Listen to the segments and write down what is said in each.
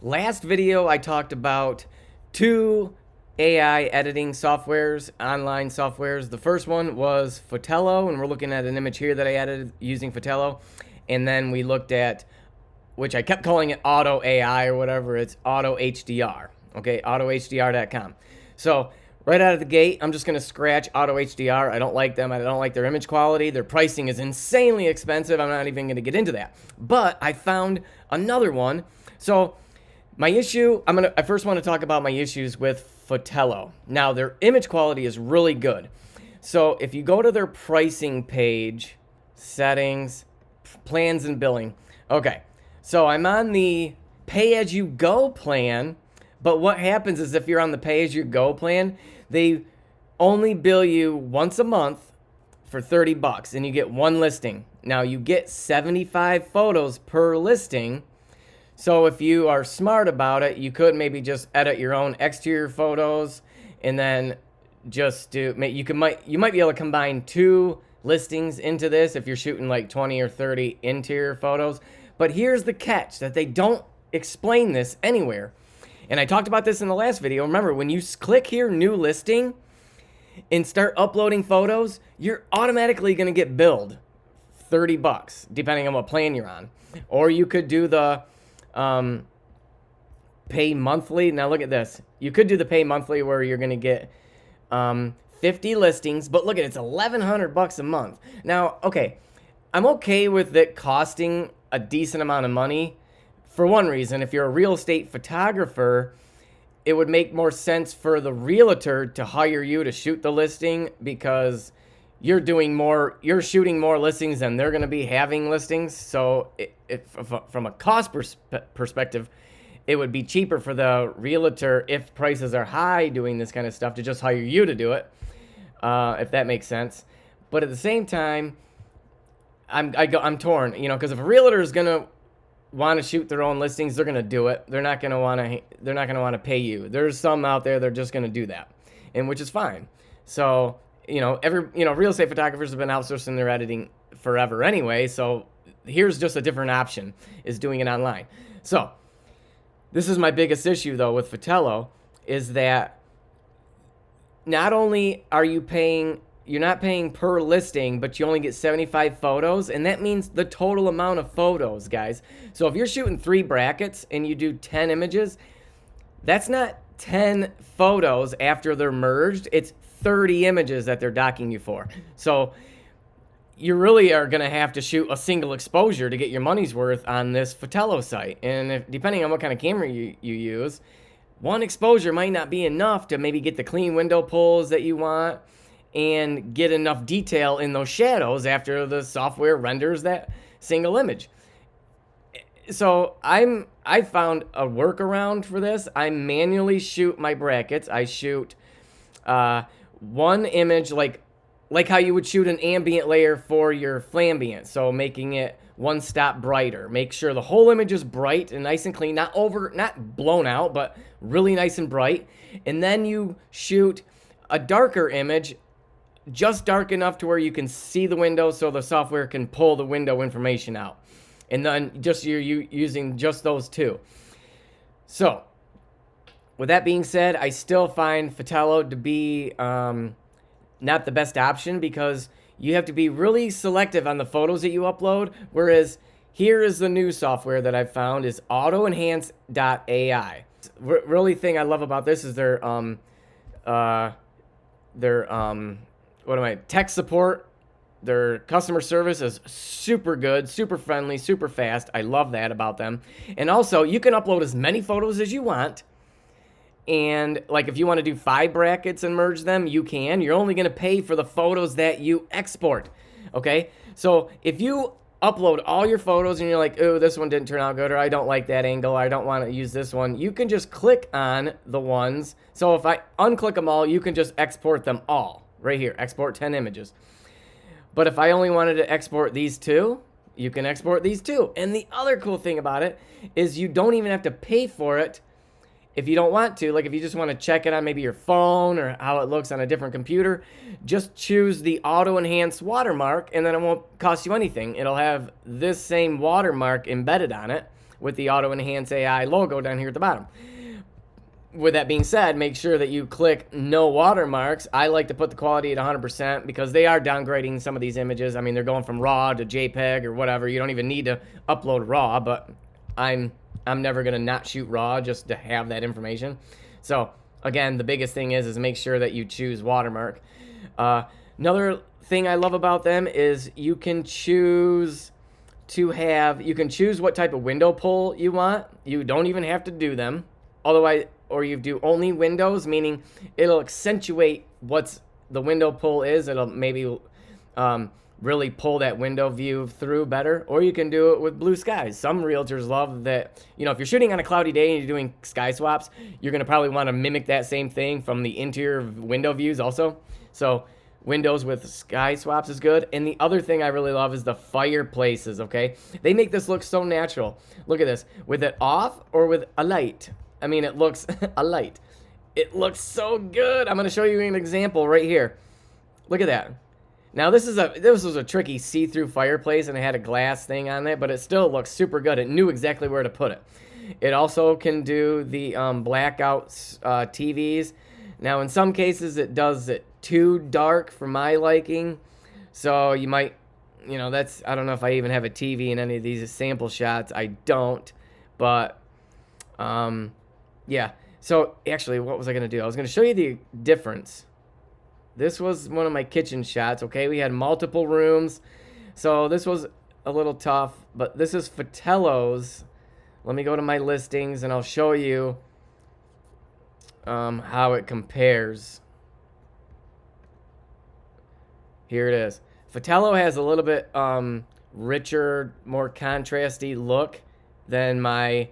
Last video I talked about two AI editing softwares, online softwares. The first one was Futello, and we're looking at an image here that I edited using Futello. And then we looked at, which I kept calling it Auto AI or whatever, it's Auto HDR. Okay, autohdr.com. So right out of the gate, I'm just gonna scratch Auto HDR. I don't like them. I don't like their image quality. Their pricing is insanely expensive. I'm not even gonna get into that. But I found another one. So my issue, I first want to talk about my issues with Fotello. Now, their image quality is really good. So if you go to their pricing page, settings, plans and billing. Okay, so I'm on the pay-as-you-go plan, but what happens is if you're on the pay-as-you-go plan, they only bill you once a month for $30 and you get one listing. Now, you get 75 photos per listing. So if you are smart about it, you could maybe just edit your own exterior photos and then just do, you might be able to combine two listings into this if you're shooting like 20 or 30 interior photos. But here's the catch, that they don't explain this anywhere. And I talked about this in the last video. Remember, when you click here, new listing, and start uploading photos, you're automatically going to get billed $30, depending on what plan you're on. Or you could do the pay monthly. Now look at this. You could do the pay monthly where you're going to get 50 listings, but look at it, it's $1,100 a month. Now, okay, I'm okay with it costing a decent amount of money. For one reason, if you're a real estate photographer, it would make more sense for the realtor to hire you to shoot the listing because you're shooting more listings than they're going to be having listings. So from a cost perspective, it would be cheaper for the realtor if prices are high doing this kind of stuff to just hire you to do it, if that makes sense. But at the same time, I'm torn, because if a realtor is going to want to shoot their own listings, they're going to do it. They're not going to want to pay you. There's some out there they're just going to do that, and which is fine. So real estate photographers have been outsourcing their editing forever anyway, so here's just a different option, is doing it online. So this is my biggest issue though with Futello, is that not only are you're not paying per listing, but you only get 75 photos, and that means the total amount of photos, guys. So if you're shooting 3 brackets and you do 10 images, that's not 10 photos after they're merged, it's 30 images that they're docking you for. So you really are going to have to shoot a single exposure to get your money's worth on this Futello site. And depending on what kind of camera you use, one exposure might not be enough to maybe get the clean window pulls that you want and get enough detail in those shadows after the software renders that single image. So I found a workaround for this. I manually shoot my brackets. I shoot one image like how you would shoot an ambient layer for your flambient. So making it one stop brighter. Make sure the whole image is bright and nice and clean, not blown out, but really nice and bright. And then you shoot a darker image, just dark enough to where you can see the window so the software can pull the window information out. And then you're using just those two. So with that being said, I still find Futello to be not the best option because you have to be really selective on the photos that you upload. Whereas here is the new software that I've found is oversight.ai. Really thing I love about this is their tech support. Their customer service is super good, super friendly, super fast. I love that about them. And also, you can upload as many photos as you want. And like if you want to do 5 brackets and merge them, you can. You're only going to pay for the photos that you export. Okay? So if you upload all your photos and you're like, oh, this one didn't turn out good, or I don't like that angle, I don't want to use this one, you can just click on the ones. So if I unclick them all, you can just export them all. Right here, export 10 images. But if I only wanted to export these 2, you can export these 2. And the other cool thing about it is you don't even have to pay for it if you don't want to. Like if you just want to check it on maybe your phone or how it looks on a different computer, just choose the auto enhance watermark and then it won't cost you anything. It'll have this same watermark embedded on it, with the Auto-Enhance.ai logo down here at the bottom. With that being said, make sure that you click no watermarks. I like to put the quality at 100% because they are downgrading some of these images. I mean, they're going from RAW to JPEG or whatever. You don't even need to upload RAW, but I'm never going to not shoot RAW just to have that information. So, again, the biggest thing is make sure that you choose watermark. Another thing I love about them is you can choose what type of window pull you want. You don't even have to do them. Otherwise, or you do only windows, meaning it'll accentuate what's the window pull is. It'll maybe really pull that window view through better. Or you can do it with blue skies. Some realtors love that, if you're shooting on a cloudy day and you're doing sky swaps, you're going to probably want to mimic that same thing from the interior window views also. So windows with sky swaps is good. And the other thing I really love is the fireplaces, okay? They make this look so natural. Look at this. With it off or with a light. I mean, it looks a light. It looks so good. I'm going to show you an example right here. Look at that. Now, this was a tricky see-through fireplace, and it had a glass thing on it, but it still looks super good. It knew exactly where to put it. It also can do the blackouts TVs. Now, in some cases, it does it too dark for my liking. So you might, I don't know if I even have a TV in any of these sample shots. I don't, but yeah. So actually, what was I going to do? I was going to show you the difference. This was one of my kitchen shots, okay? We had multiple rooms. So this was a little tough, but this is Futello's. Let me go to my listings, and I'll show you how it compares. Here it is. Futello has a little bit richer, more contrasty look than my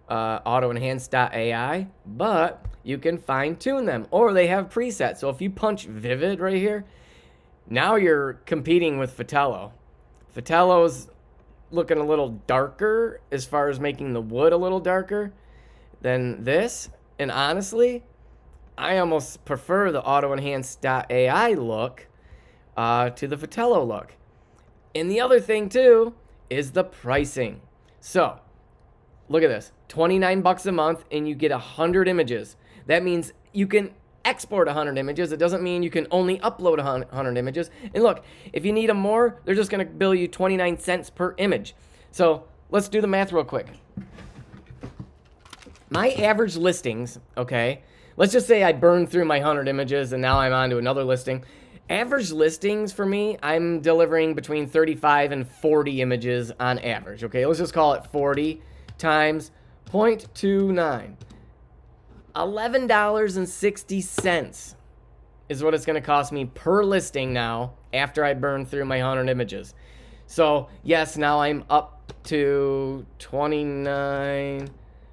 Autoenhance.ai, but you can fine-tune them, or they have presets. So if you punch vivid right here, now you're competing with Futello. Futello's looking a little darker as far as making the wood a little darker than this, and honestly, I almost prefer the Autoenhance.ai look to the Futello look. And the other thing too is the pricing. So look at this, $29 a month, and you get 100 images. That means you can export 100 images. It doesn't mean you can only upload 100 images. And look, if you need them more, they're just going to bill you 29 cents per image. So let's do the math real quick. My average listings, okay, let's just say I burned through my 100 images and now I'm on to another listing. Average listings for me, I'm delivering between 35 and 40 images on average, okay? Let's just call it 40 times 0.29. $11.60 is what it's going to cost me per listing now after I burn through my 100 images. So, yes, now I'm up to 29.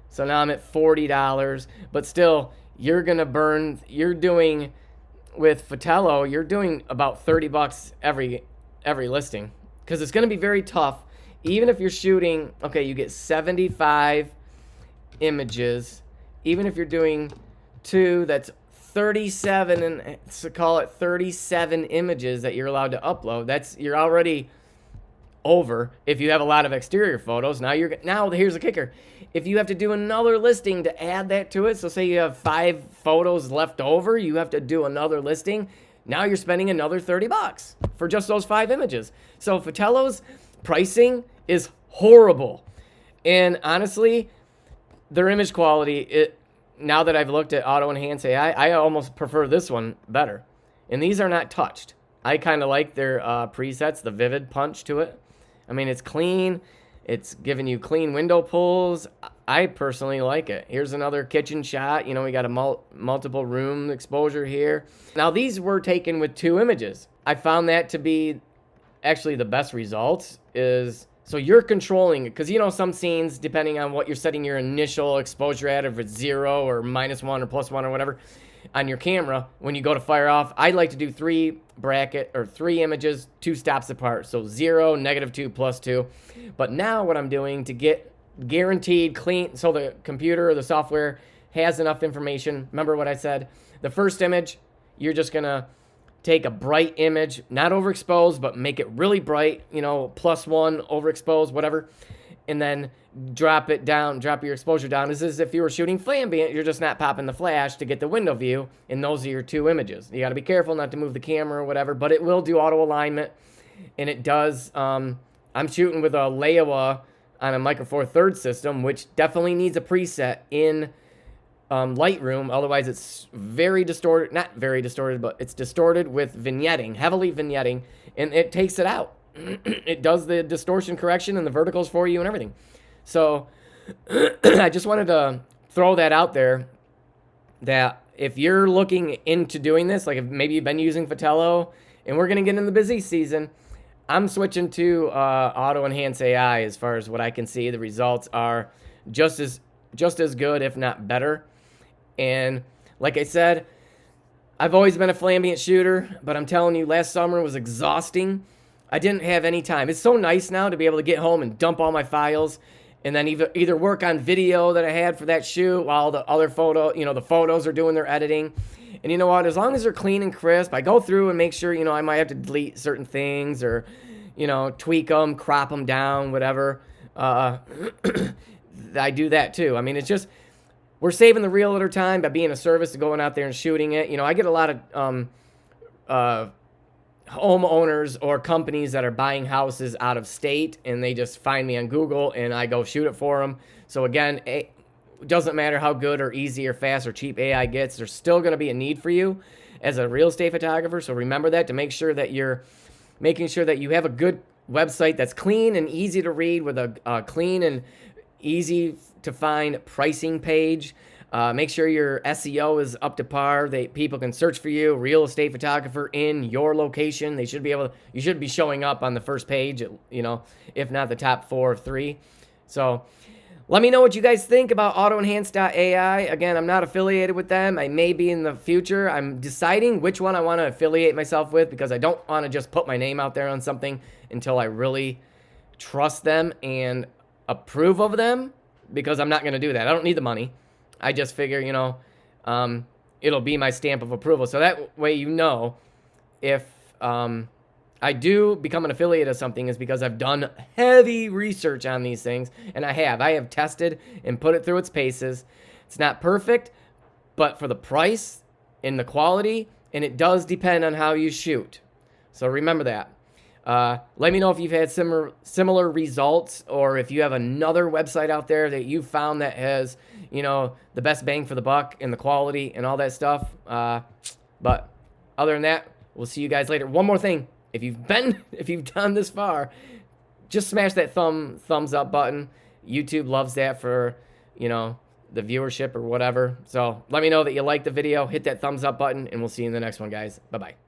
So now I'm at $40, but still you're doing with Futello, you're doing about $30 every listing, because it's going to be very tough. Even if you're shooting, okay, you get 75 images. Even if you're doing 2, that's 37, and so call it 37 images that you're allowed to upload. You're already over if you have a lot of exterior photos. Now here's the kicker. If you have to do another listing to add that to it, so say you have 5 photos left over, you have to do another listing. Now you're spending another $30 for just those 5 images. So Futello's pricing is horrible. And honestly, their image quality, now that I've looked at Auto-Enhance.ai, I almost prefer this one better. And these are not touched. I kind of like their presets, the vivid punch to it. I mean, it's clean. It's giving you clean window pulls. I personally like it. Here's another kitchen shot. We got a multiple room exposure here. Now, these were taken with 2 images. I found that to be actually the best results is... So you're controlling it, because some scenes, depending on what you're setting your initial exposure at, if it's 0 or -1 or +1 or whatever, on your camera, when you go to fire off, I like to do 3 images, 2 stops apart. So 0, -2, +2. But now what I'm doing to get guaranteed clean, so the computer or the software has enough information. Remember what I said? The first image, you're just going to take a bright image, not overexposed, but make it really bright, +1, overexposed, whatever. and then drop your exposure down. This is if you were shooting flambient, you're just not popping the flash to get the window view, and those are your two images. You got to be careful not to move the camera or whatever, but it will do auto alignment, and it does. I'm shooting with a Leiwa on a Micro Four Thirds system, which definitely needs a preset in Lightroom. Otherwise, it's very distorted. Not very distorted, but it's distorted with vignetting, heavily vignetting, and it takes it out. It does the distortion correction and the verticals for you and everything. So I just wanted to throw that out there, that if you're looking into doing this, like if maybe you've been using Fotello and we're going to get in the busy season, I'm switching to Autoenhance.ai. As far as what I can see, the results are just as good, if not better. And like I said, I've always been a flambient shooter, but I'm telling you, last summer was exhausting. I didn't have any time. It's so nice now to be able to get home and dump all my files and then either work on video that I had for that shoot while the other the photos are doing their editing. And you know what? As long as they're clean and crisp, I go through and make sure, I might have to delete certain things or, tweak them, crop them down, whatever. I do that too. I mean, it's just, we're saving the realtor time by being a service to going out there and shooting it. I get a lot of homeowners or companies that are buying houses out of state, and they just find me on Google and I go shoot it for them. So again, it doesn't matter how good or easy or fast or cheap AI gets, there's still going to be a need for you as a real estate photographer. So remember that, to make sure that you're making sure that you have a good website that's clean and easy to read, with a clean and easy to find pricing page. Make sure your SEO is up to par. People can search for you, real estate photographer in your location. You should be showing up on the first page, if not the top 4 or 3. So let me know what you guys think about Autoenhance.ai. Again, I'm not affiliated with them. I may be in the future. I'm deciding which one I want to affiliate myself with, because I don't want to just put my name out there on something until I really trust them and approve of them, because I'm not going to do that. I don't need the money. I just figure, it'll be my stamp of approval. So that way, if I do become an affiliate of something, is because I've done heavy research on these things, and I have tested and put it through its paces. It's not perfect, but for the price and the quality, and it does depend on how you shoot. So remember that. Let me know if you've had similar results, or if you have another website out there that you found that has, the best bang for the buck and the quality and all that stuff. But other than that, we'll see you guys later. One more thing. If you've done this far, just smash that thumbs up button. YouTube loves that for, the viewership or whatever. So let me know that you like the video. Hit that thumbs up button, and we'll see you in the next one, guys. Bye-bye.